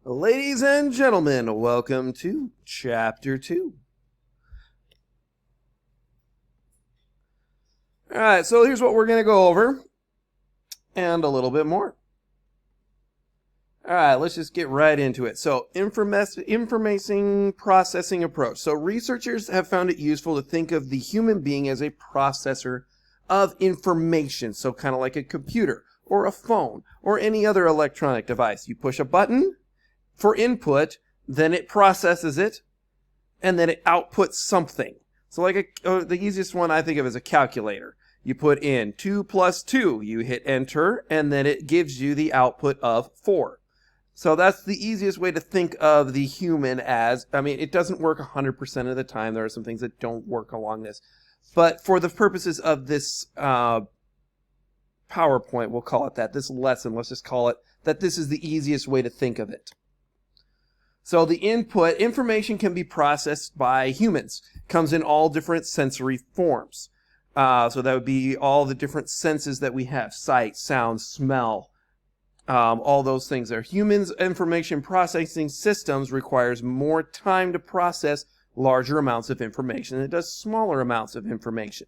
Ladies and gentlemen, welcome to Chapter 2. Alright, so here's what we're going to go over, and a little bit more. Alright, let's just get right into it. So, information processing approach. So, researchers have found it useful to think of the human being as a processor of information. So, kind of like a computer, or a phone, or any other electronic device. You push a button for input, then it processes it, and then it outputs something. So like the easiest one I think of is a calculator. You put in 2 plus 2, you hit enter, and then it gives you the output of 4. So that's the easiest way to think of the human as, it doesn't work 100% of the time. There are some things that don't work along this. But for the purposes of this PowerPoint, we'll call it that, this lesson, let's just call it that this is the easiest way to think of it. So the information can be processed by humans. Comes in all different sensory forms. So that would be all the different senses that we have. Sight, sound, smell, all those things there. Humans' information processing systems requires more time to process larger amounts of information than it does smaller amounts of information.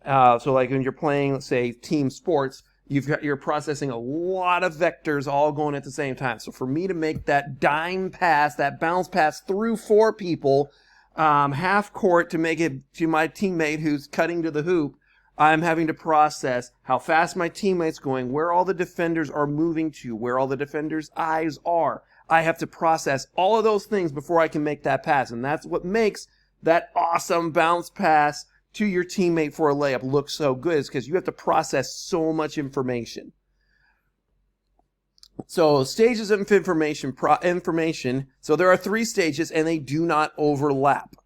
So like when you're playing, let's say, team sports, you're processing a lot of vectors all going at the same time. So for me to make that dime pass, that bounce pass through 4 people, half court to make it to my teammate who's cutting to the hoop, I'm having to process how fast my teammate's going, where all the defenders are moving to, where all the defenders' eyes are. I have to process all of those things before I can make that pass. And that's what makes that awesome bounce pass to your teammate for a layup looks so good, is because you have to process so much information. So stages of information. So there are 3 stages and they do not overlap.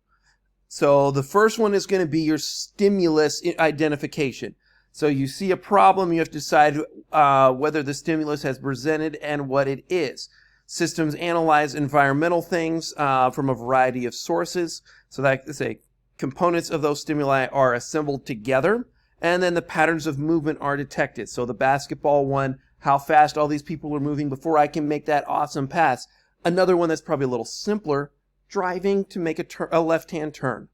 So the first one is going to be your stimulus identification. So you see a problem, you have to decide whether the stimulus has presented and what it is. Systems analyze environmental things from a variety of sources. So that's a components of those stimuli are assembled together, and then the patterns of movement are detected. So the basketball one, how fast all these people are moving before I can make that awesome pass. Another one that's probably a little simpler, driving to make a left-hand turn.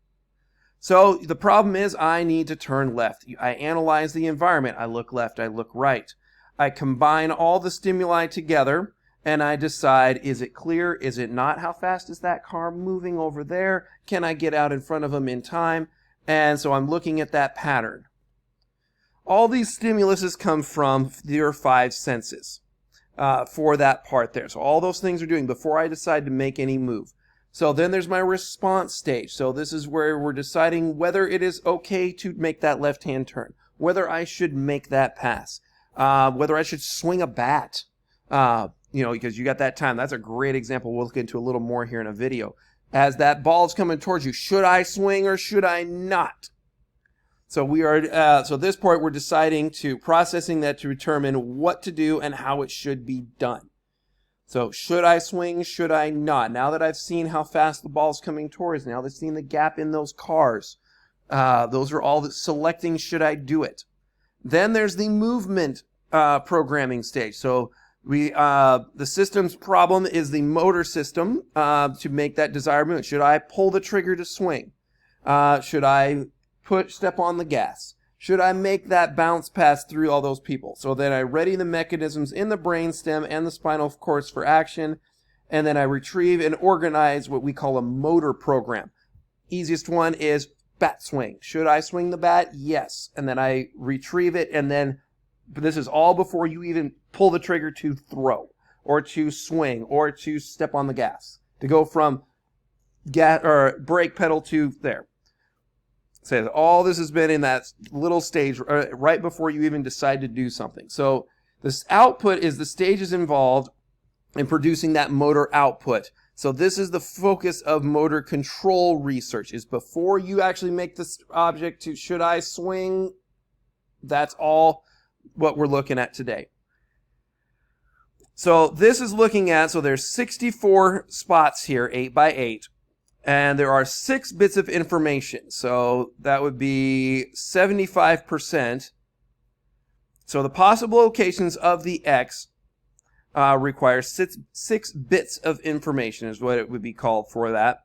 So the problem is I need to turn left. I analyze the environment. I look left, I look right. I combine all the stimuli together, and I decide, is it clear? Is it not? How fast is that car moving over there? Can I get out in front of them in time? And so I'm looking at that pattern. All these stimuluses come from your 5 senses for that part there. So all those things are doing before I decide to make any move. So then there's my response stage. So this is where we're deciding whether it is okay to make that left-hand turn, whether I should make that pass, whether I should swing a bat. Because you got that time. That's a great example. We'll look into a little more here in a video. As that ball's coming towards you, should I swing or should I not? So we are. So this point, we're deciding to processing that to determine what to do and how it should be done. So should I swing? Should I not? Now that I've seen how fast the ball's coming towards, now that I've seen the gap in those cars, those are all selecting should I do it. Then there's the movement programming stage. So the system's problem is the motor system to make that desired movement. Should I pull the trigger to swing? Should I step on the gas? Should I make that bounce pass through all those people? So then I ready the mechanisms in the brainstem and the spinal cord for action, and then I retrieve and organize what we call a motor program. Easiest one is bat swing. Should I swing the bat? Yes. And then I retrieve it, and then but this is all before you even pull the trigger to throw, or to swing, or to step on the gas. To go from gas or brake pedal to there. So all this has been in that little stage right before you even decide to do something. So this output is the stages involved in producing that motor output. So this is the focus of motor control research, is before you actually make this object to should I swing, that's all what we're looking at today. So this is looking at, so there's 64 spots here, 8 by 8, and there are 6 bits of information. So that would be 75%. So the possible locations of the X requires six bits of information is what it would be called for that.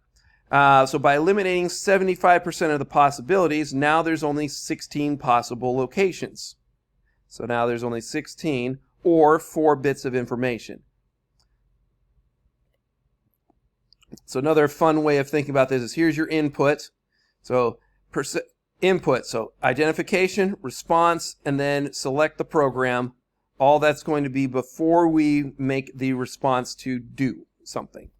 So by eliminating 75% of the possibilities, now there's only 16 possible locations. So now there's only 16 or 4 bits of information. So another fun way of thinking about this is here's your input. So input, so identification, response, and then select the program. All that's going to be before we make the response to do something.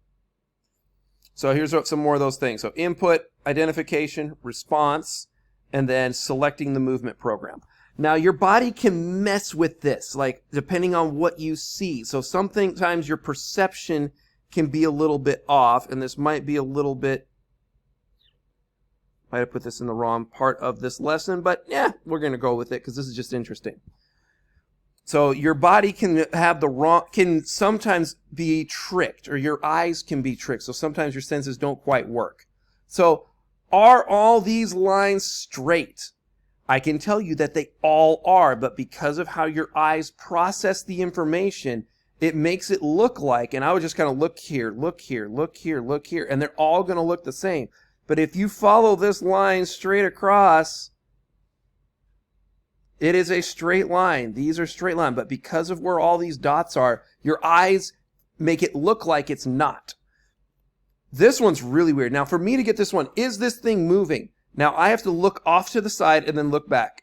So here's some more of those things. So input, identification, response, and then selecting the movement program. Now your body can mess with this, like depending on what you see. So sometimes your perception can be a little bit off, and this might be a little bit, might have put this in the wrong part of this lesson, but yeah, we're going to go with it because this is just interesting. So your body can have can sometimes be tricked, or your eyes can be tricked. So sometimes your senses don't quite work. So are all these lines straight? I can tell you that they all are, but because of how your eyes process the information, it makes it look like, and I would just kind of look here, look here, look here, look here, and they're all going to look the same. But if you follow this line straight across, it is a straight line. These are straight line, but because of where all these dots are, your eyes make it look like it's not. This one's really weird. Now, for me to get this one, is this thing moving? Now, I have to look off to the side and then look back.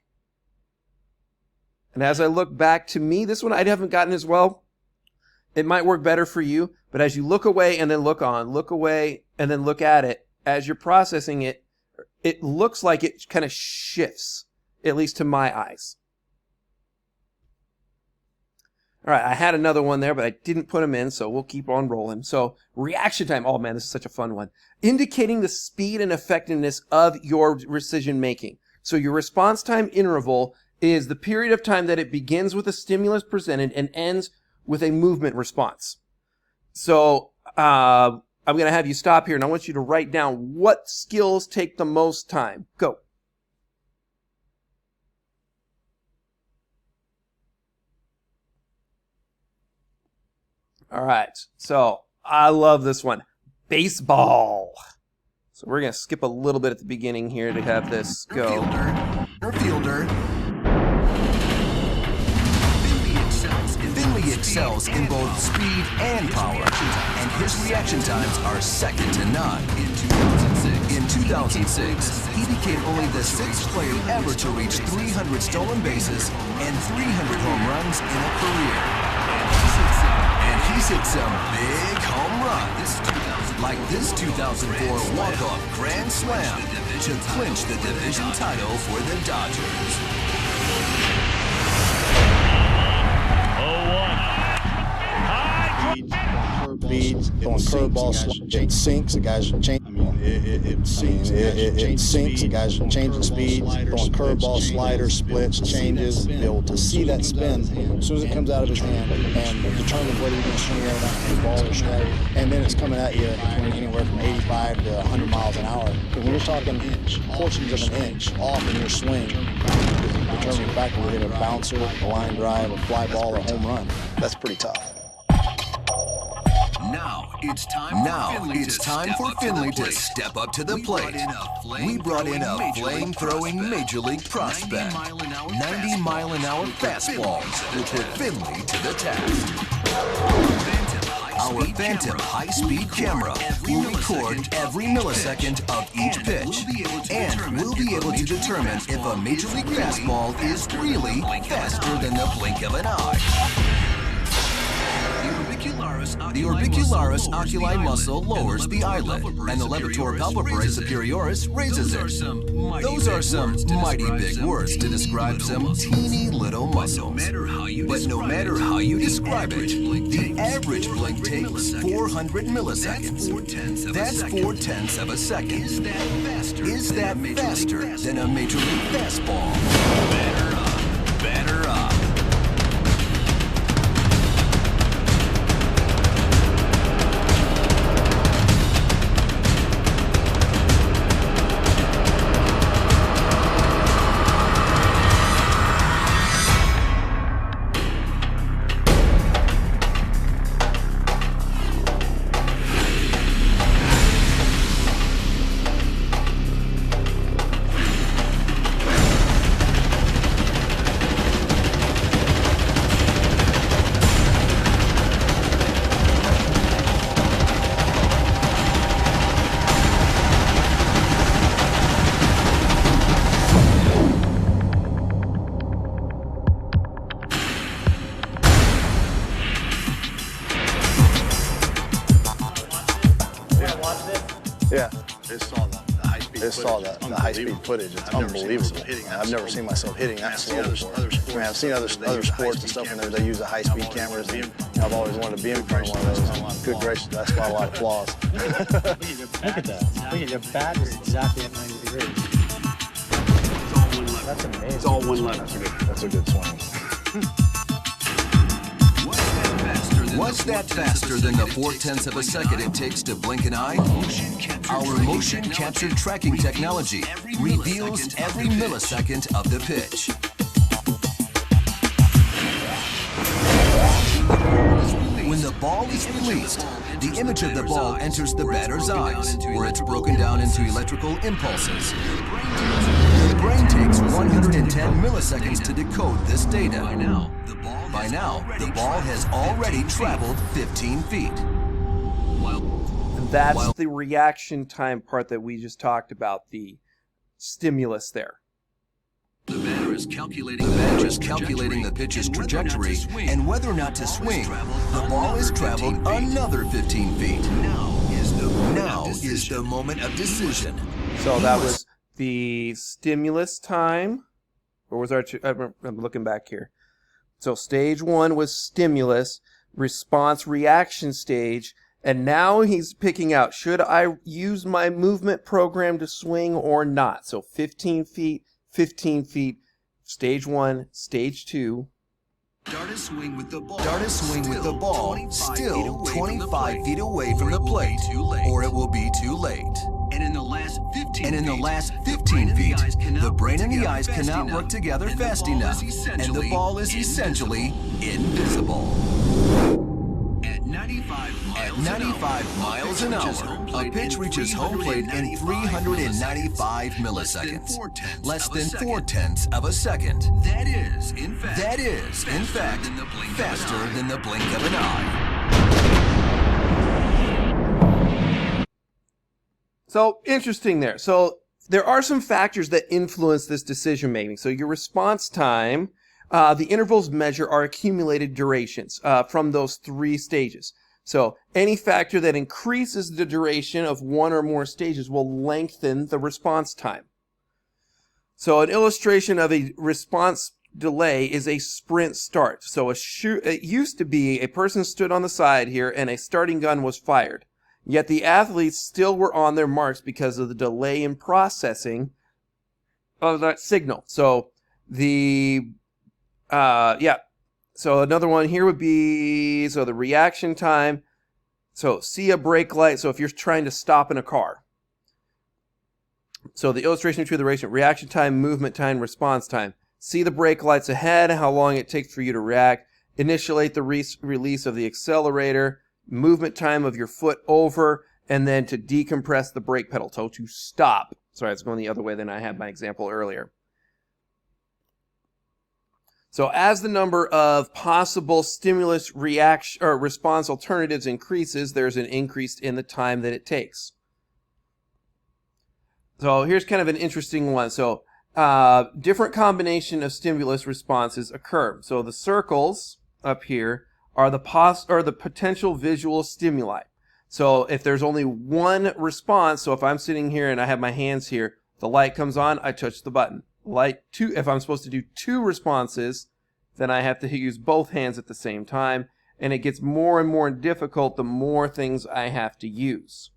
And as I look back, to me, this one I haven't gotten as well. It might work better for you, but as you look away and then look on, look away and then look at it, as you're processing it, it looks like it kind of shifts, at least to my eyes. All right, I had another one there, but I didn't put them in, so we'll keep on rolling. So reaction time. Oh, man, this is such a fun one. Indicating the speed and effectiveness of your decision making. So your response time interval is the period of time that it begins with a stimulus presented and ends with a movement response. So I'm going to have you stop here, and I want you to write down what skills take the most time. Go. All right, so I love this one. Baseball. So we're going to skip a little bit at the beginning here to have this go. Fielder. Finley excels in both speed and power, and his reaction times are second to none. In 2006, he became only the 6th player ever to reach 300 stolen bases and 300 home runs in a career. And he's hit some big home runs, like this 2004 walk-off grand slam to clinch the division title for the Dodgers. 0-1. Leads, throwing curveballs, it sinks, the guys change. It sinks, the guys changing speeds, throwing curveball, sliders, splits, changes, be able to see that spin as soon as it comes out of his hand and determine whether you're going to swing it or not, ball or strike. And then it's coming at you anywhere from 85 to 100 miles an hour. Because when you're talking portions of an inch off in your swing, determining factor whether hit a bouncer, a line drive, a fly ball, or a home run. That's pretty tough. Now it's time for Finley to step up to the plate. We brought in a flame-throwing major league prospect. 90-mile-an-hour fastballs will put Finley to the test. Our Phantom high-speed camera will record every millisecond of each pitch, and we'll be able to determine if a major league fastball is really faster than the blink of an eye. The orbicularis oculi muscle lowers the eyelid, and the levator palpebrae superioris raises it. Those are some mighty big words to describe some teeny little muscles. But no matter how you describe it, the average blink takes 400 milliseconds. That's 4/10 of a second. Is that faster than a major league fastball? Better up. Yeah. It saw the high-speed It saw the high-speed footage. It's unbelievable. I've never seen myself hitting that slow before. I mean, I've seen other sports and stuff, and they use the high-speed cameras, and I've always wanted to be in front of one of those. Good gracious, that's got a lot of flaws. Look at that. Look at your bat is exactly at 90 degrees. That's amazing. It's all one letter. That's a good swing. What's that faster than the 0.4 of a second it takes to blink an eye? Our motion capture tracking technology reveals every millisecond of the pitch. When the ball is released, the image of the ball enters the batter's eyes, where it's broken down into electrical impulses. The brain takes 110 milliseconds to decode this data. By now, the ball has already traveled 15 feet. And that's the reaction time part that we just talked about, the stimulus there. The batter is calculating the pitch's trajectory and whether or not to swing. The ball has traveled another 15 feet. Now is the moment of decision. So that was the stimulus time. Or was our? I'm looking back here. So stage 1 was stimulus, response, reaction stage, and now he's picking out, should I use my movement program to swing or not? So 15 feet, 15 feet, stage 1, stage 2. Start a swing with the ball, still 25 feet away from the plate, or it will be too late. And in the last 15 feet, the brain and the eyes cannot work together fast enough, and the ball is essentially invisible. At 95 miles an hour, a pitch reaches home plate in 395 milliseconds, less than 0.4 of a second. That is, in fact, faster than the blink of an eye. So interesting there. So there are some factors that influence this decision making. So your response time, the intervals measure are accumulated durations from those 3 stages. So any factor that increases the duration of one or more stages will lengthen the response time. So an illustration of a response delay is a sprint start. So it used to be a person stood on the side here and a starting gun was fired. Yet the athletes still were on their marks because of the delay in processing of that signal. So So another one here would be, so the reaction time. So see a brake light. So if you're trying to stop in a car. So the illustration between the reaction time, movement time, response time. See the brake lights ahead, how long it takes for you to react. Initiate the release of the accelerator. Movement time of your foot over, and then to decompress the brake pedal, so to stop. Sorry, it's going the other way than I had my example earlier. So as the number of possible stimulus reaction or response alternatives increases, there's an increase in the time that it takes. So here's kind of an interesting one. So different combination of stimulus responses occur. So the circles up here are the potential visual stimuli. So if there's only one response, so if I'm sitting here and I have my hands here, the light comes on, I touch the button. If I'm supposed to do 2 responses, then I have to use both hands at the same time, and it gets more and more difficult the more things I have to use.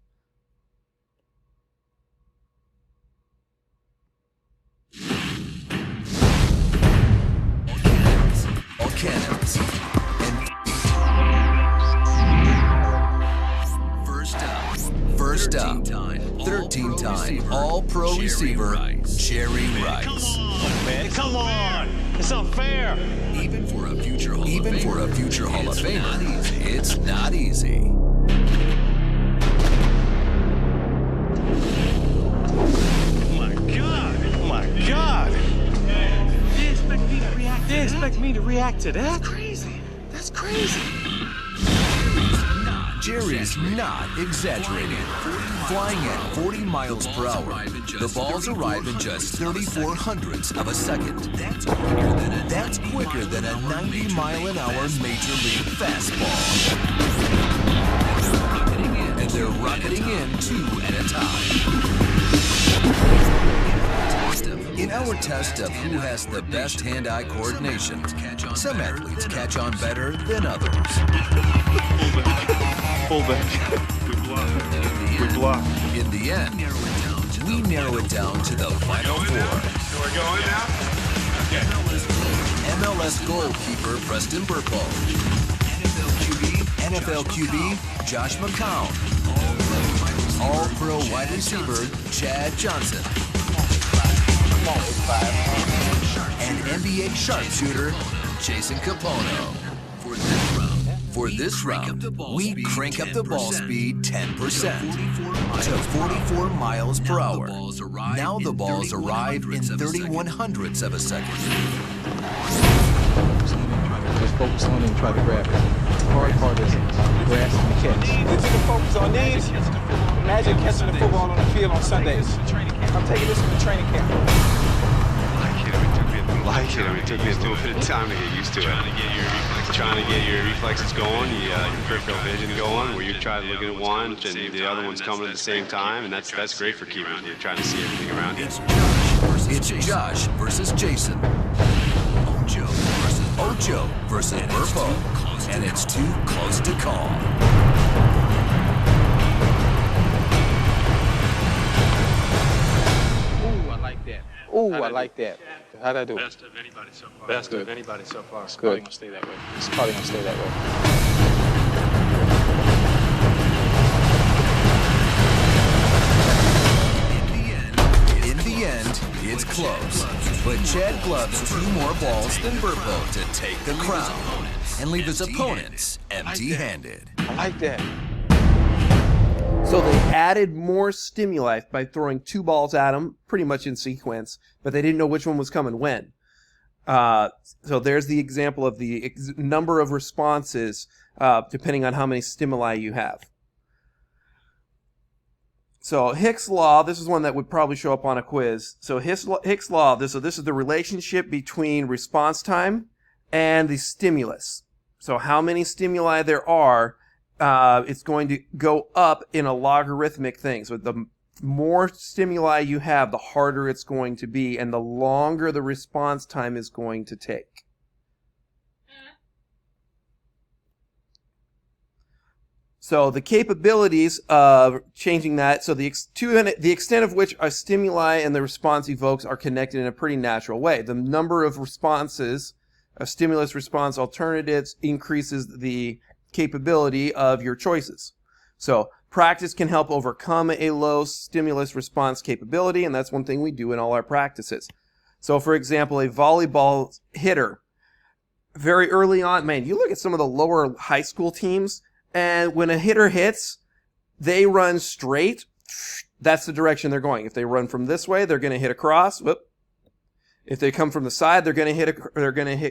All cannons. First up, 13-time All-Pro receiver, Jerry Rice. Come on, man, come on! It's unfair! Even for a future Hall of Famer, it's not easy. My God! They expect me to react to that? That's crazy. Jerry's not exaggerating. Flying at 40 miles per hour, the balls arrive in just 34 hundredths of a second. That's quicker than a 90-mile-an-hour Major League fastball. And they're rocketing in 2 at a In our test of who has the best hand-eye coordination, some athletes catch on better than others. Pull back. We block. In the end, we narrow it down to the final four. We're going now? MLS goalkeeper Preston Burpo. NFL QB Josh McCown. All-pro wide receiver Chad Johnson. And NBA sharpshooter Jason Capono. For this round, we crank up the ball speed 10% to 44 miles per hour. Now the balls arrive in 31 hundredths of a second. Just focus on it and try to grab it. The hard part is grasping the catch. If you can focus on these, imagine catching the football on the field on Sundays. I'm taking this from the training camp. It took me a little bit of time to get used to it. Trying to get your reflexes going, your peripheral vision going, where you're trying to look at one and the other one's coming at the same time, and that's great for keepers. You're trying to see everything around you. It's Josh versus Jason. Ocho versus Burpo. And it's too close to call. Ooh, I like that. Ooh, I like that. How'd I do? Best of anybody so far. Best of anybody so far. It's Probably good. gonna stay that way. It's probably gonna stay that way. In the end, it's close. But Chad gloves 2 more balls than Burpo to take the crown and leave his opponents empty-handed. I like that. So they added more stimuli by throwing 2 balls at him, pretty much in sequence, but they didn't know which one was coming when. So there's the example of the number of responses depending on how many stimuli you have. So Hicks' law, this is one that would probably show up on a quiz. So Hicks' law, this is the relationship between response time and the stimulus. So how many stimuli there are, it's going to go up in a logarithmic thing. So the more stimuli you have, the harder it's going to be, and the longer the response time is going to take. So the capabilities of changing that, so the extent of which a stimuli and the response evokes are connected in a pretty natural way. The number of responses, stimulus response alternatives, increases the capability of your choices. So practice can help overcome a low stimulus response capability, and that's one thing we do in all our practices. So for example, a volleyball hitter, very early on, man, you look at some of the lower high school teams, and when a hitter hits, they run straight. That's the direction they're going. If they run from this way, they're going to hit across. Whoop. If they come from the side, they're going to hit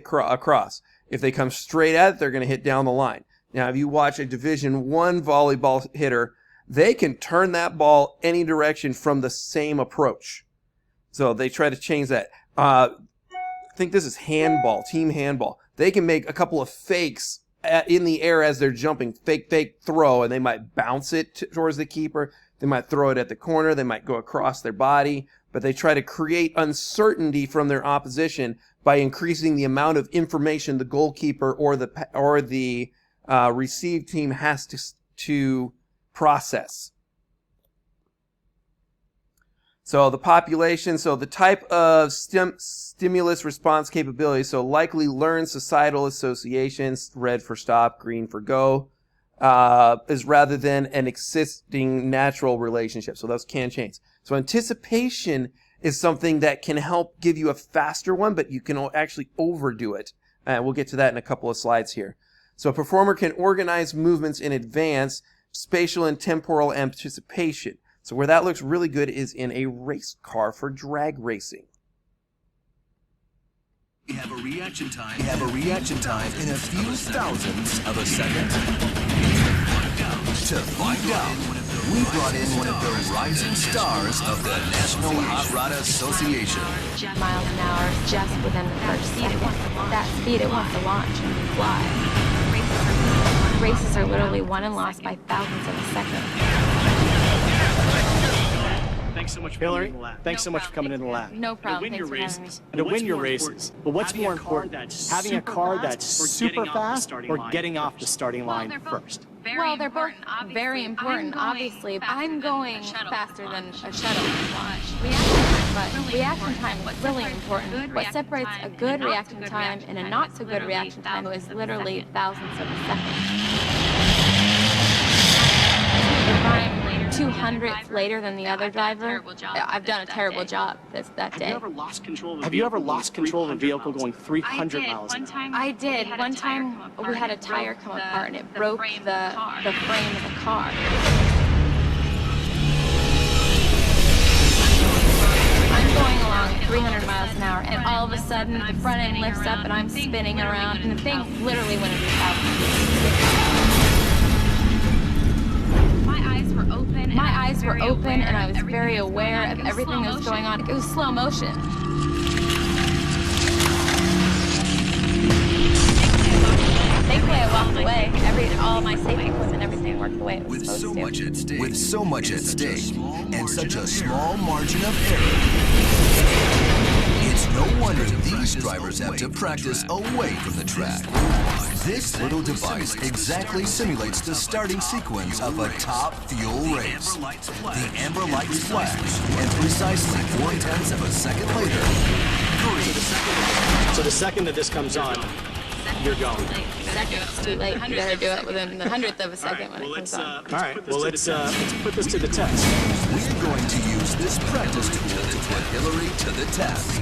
across. If they come straight at it, they're going to hit down the line. Now, if you watch a Division I volleyball hitter, they can turn that ball any direction from the same approach. So they try to change that. I think this is handball, team handball. They can make a couple of fakes in the air as they're jumping, fake throw, and they might bounce it towards the keeper. They might throw it at the corner. They might go across their body, but they try to create uncertainty from their opposition by increasing the amount of information the goalkeeper or the receive team has to process. So the population, so the type of stimulus response capability, so likely learned societal associations, red for stop, green for go, is rather than an existing natural relationship. So those can change. So anticipation is something that can help give you a faster one, but you can actually overdo it. We'll get to that in a couple of slides here. So a performer can organize movements in advance, spatial and temporal anticipation. So where that looks really good is in a race car for drag racing. We have a reaction time in a few thousandths of a second. To find out, we brought in one of the rising stars of the National Hot Rod Association. Miles an hour just within the first second. That speed, it wants to launch and fly. Races are literally won and lost by thousandths of a second. Thanks so much for Hillary, coming in the lab. thanks so much for coming in the lab. No problem. Thanks for having me. To win your races. But what's more important, having a car that's super fast or getting off the starting line first? Well, they're both very important, obviously. I'm going faster than a shuttle. Reaction time is really important. What separates a good reaction time and a not so good reaction time is literally thousandths of a second. If I'm 200th later than the other driver, I've done a terrible job that day. Have you ever lost control of a vehicle going 300 miles an hour? I did. One time we had a tire come apart and it broke the frame of the car. I'm going along at 300 miles an hour and all of a sudden the front end lifts up and I'm spinning around and the thing literally went into thousand. My eyes were open and I was very aware of everything that was going on. It was slow motion. Thankfully, I walked away. All my safety equipment, everything worked the way it was With supposed so to. much at stake, and such a small margin of error, it's no wonder these drivers have to practice away from the track. This little device exactly simulates the starting sequence of a top fuel race. The amber lights flash, and precisely 0.4 of a second later, So the second that this comes on, you're going. It's too late. You better do it within the 100th of a second when it comes on. All right, well, let's put this to the test. we're going to use this practice tool to put Hillary to the test.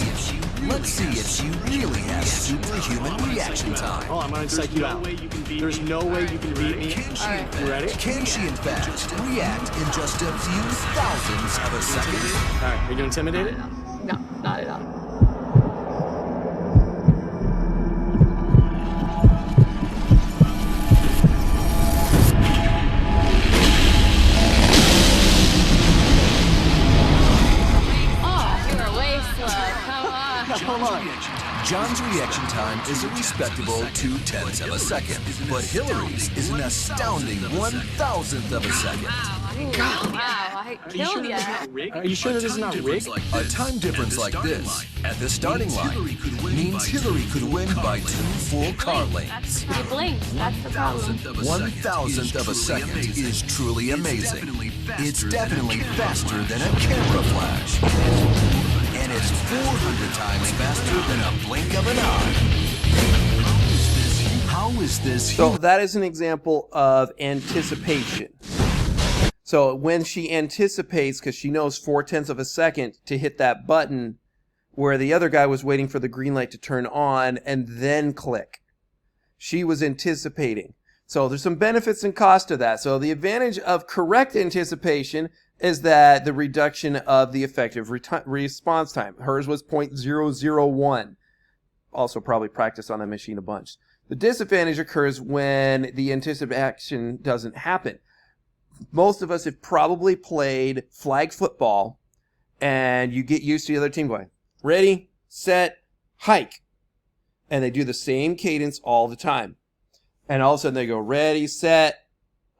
Let's see if she really has superhuman reaction time. Oh, I'm going to psych you out. There's no way you can beat me. All right. You ready? Can she, in fact, react in just a few thousandths of a second? All right, are you intimidated? No, not at all. Come on. John's reaction time is a respectable 0.2 of a second, but Hillary's is an astounding 1,000th of a second. Wow, I killed you. Are you sure this is not rigged? A time difference like this at the starting line means Hillary could win by 2 full car lengths. You blinked. That's the problem. 1,000th of a second is truly amazing. It's definitely faster than a camera flash. And it's 400 times faster than a blink of an eye. How is this? So that is an example of anticipation. So when she anticipates, because she knows 0.4 of a second to hit that button, where the other guy was waiting for the green light to turn on and then click. She was anticipating. So there's some benefits and cost to that. So the advantage of correct anticipation is that the reduction of the effective response time. Hers was 0.001. Also probably practiced on that machine a bunch. The disadvantage occurs when the anticipation doesn't happen. Most of us have probably played flag football, and you get used to the other team going, ready, set, hike. And they do the same cadence all the time. And all of a sudden they go, ready, set,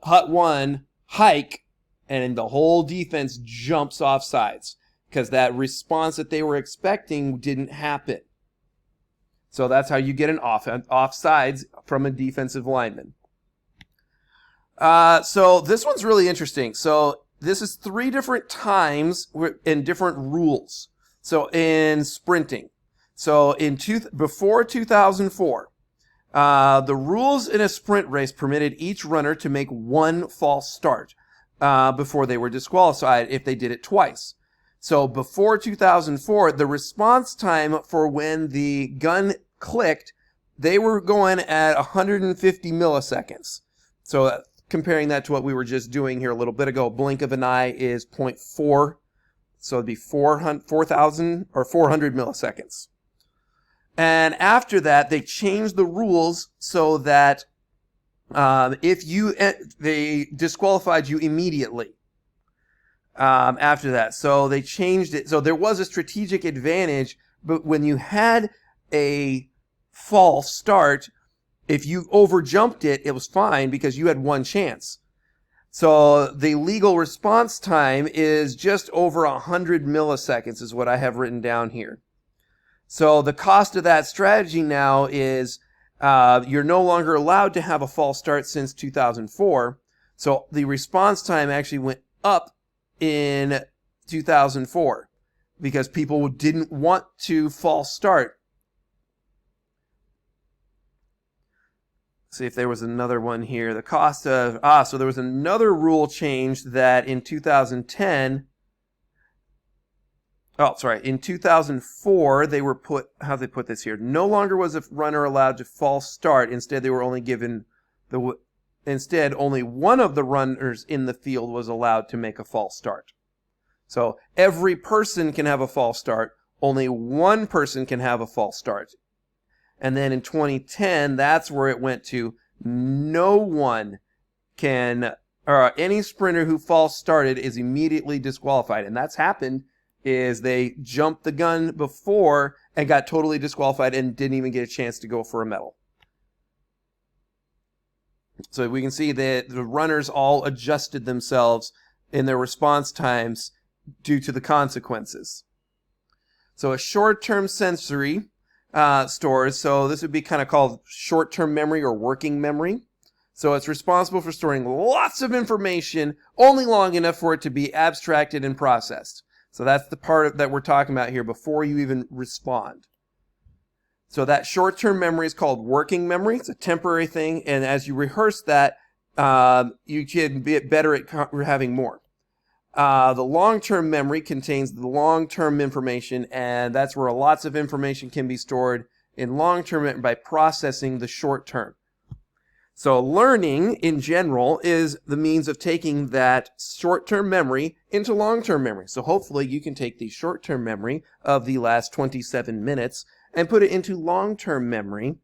hut one, hike. And the whole defense jumps off sides because that response that they were expecting didn't happen. So that's how you get an offsides from a defensive lineman. So this one's really interesting. So this is 3 different times and different rules. So in sprinting. So before 2004, the rules in a sprint race permitted each runner to make 1 false start. Before they were disqualified if they did it twice. So before 2004, the response time for when the gun clicked, they were going at 150 milliseconds. So comparing that to what we were just doing here a little bit ago, blink of an eye is 0.4. So it'd be 4,000 or 400 milliseconds. And after that, they changed the rules so that they disqualified you immediately after that. So they changed it. So there was a strategic advantage, but when you had a false start, if you overjumped it, it was fine because you had 1 chance. So the legal response time is just over 100 milliseconds is what I have written down here. So the cost of that strategy now is you're no longer allowed to have a false start since 2004. So the response time actually went up in 2004 because people didn't want to false start. See if there was another one here. The cost of, so there was another rule change that in 2010, in 2004, they were how they put this here? No longer was a runner allowed to false start. Instead, they were only given only one of the runners in the field was allowed to make a false start. So every person can have a false start. Only one person can have a false start. And then in 2010, that's where it went to no one can, or any sprinter who false started is immediately disqualified. And that's happened is they jumped the gun before and got totally disqualified and didn't even get a chance to go for a medal. So we can see that the runners all adjusted themselves in their response times due to the consequences. So a short-term sensory stores. So this would be kind of called short-term memory or working memory. So it's responsible for storing lots of information only long enough for it to be abstracted and processed. So that's the part that we're talking about here before you even respond. So that short-term memory is called working memory. It's a temporary thing. And as you rehearse that, you can get better at having more. The long-term memory contains the long-term information, and that's where lots of information can be stored in long-term by processing the short-term. So learning, in general, is the means of taking that short-term memory into long-term memory. So hopefully you can take the short-term memory of the last 27 minutes and put it into long-term memory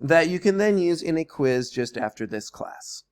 that you can then use in a quiz just after this class.